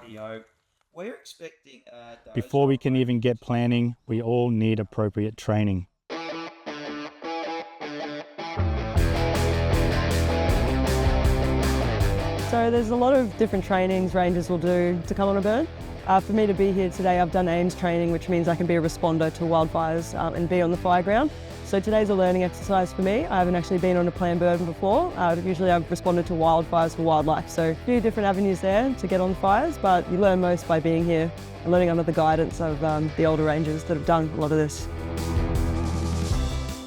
rightio. We're expecting Before we can even get planning, we all need appropriate training. So there's a lot of different trainings rangers will do to come on a burn. For me to be here today, I've done AIMS training, which means I can be a responder to wildfires and be on the fire ground. So today's a learning exercise for me. I haven't actually been on a planned burn before. Usually I've responded to wildfires for wildlife. So a few different avenues there to get on fires, but you learn most by being here and learning under the guidance of the older rangers that have done a lot of this.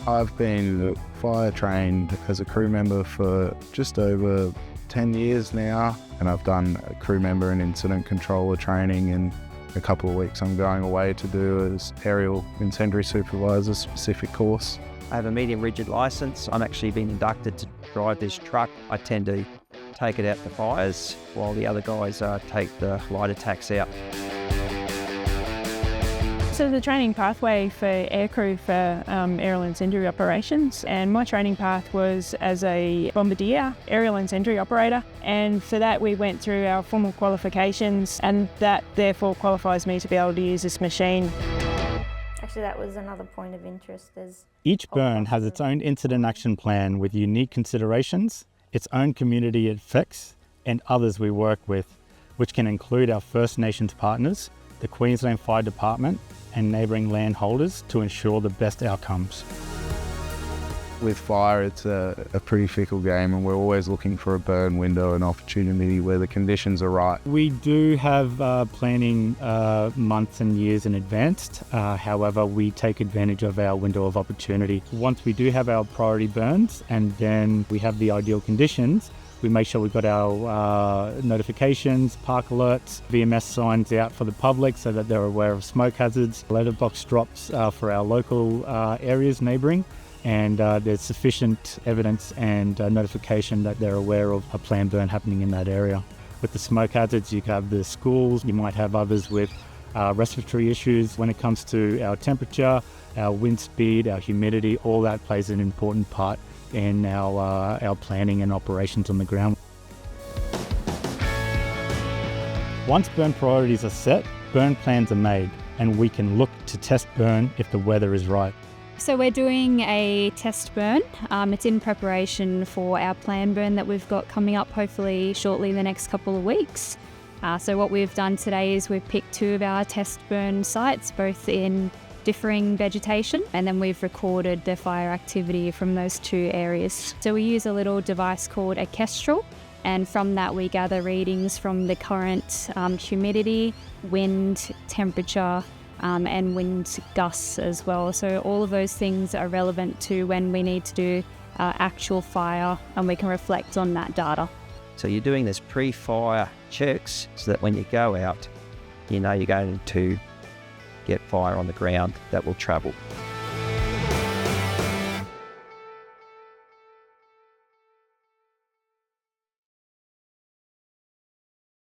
I've been fire trained as a crew member for just over 10 years now, and I've done a crew member and incident controller training. In a couple of weeks I'm going away to do as aerial incendiary supervisor specific course. I have a medium rigid licence. I'm actually been inducted to drive this truck. I tend to take it out to fires while the other guys take the light attacks out. So the training pathway for aircrew for aerial incendiary operations, and my training path was as a bombardier aerial incendiary operator, and for that we went through our formal qualifications, and that therefore qualifies me to be able to use this machine. Actually, that was another point of interest. Each burn has its own incident action plan with unique considerations, its own community it affects, and others we work with, which can include our First Nations partners, the Queensland Fire Department, and neighbouring landholders to ensure the best outcomes. With fire, it's a pretty fickle game, and we're always looking for a burn window and opportunity where the conditions are right. We do have planning months and years in advance. However, we take advantage of our window of opportunity. Once we do have our priority burns and then we have the ideal conditions, we make sure we've got our notifications, park alerts, VMS signs out for the public so that they're aware of smoke hazards, letterbox drops for our local areas neighbouring, and there's sufficient evidence and notification that they're aware of a planned burn happening in that area. With the smoke hazards, you have the schools, you might have others with respiratory issues. When it comes to our temperature, our wind speed, our humidity, all that plays an important part in our planning and operations on the ground. Once burn priorities are set, burn plans are made, and we can look to test burn if the weather is right. So we're doing a test burn. It's in preparation for our planned burn that we've got coming up hopefully shortly in the next couple of weeks. So what we've done today is we've picked two of our test burn sites, both in differing vegetation, and then we've recorded the fire activity from those two areas. So we use a little device called a kestrel, and from that we gather readings from the current humidity, wind, temperature, and wind gusts as well. So all of those things are relevant to when we need to do actual fire, and we can reflect on that data. So you're doing this pre-fire checks so that when you go out, you know you're going to get fire on the ground that will travel.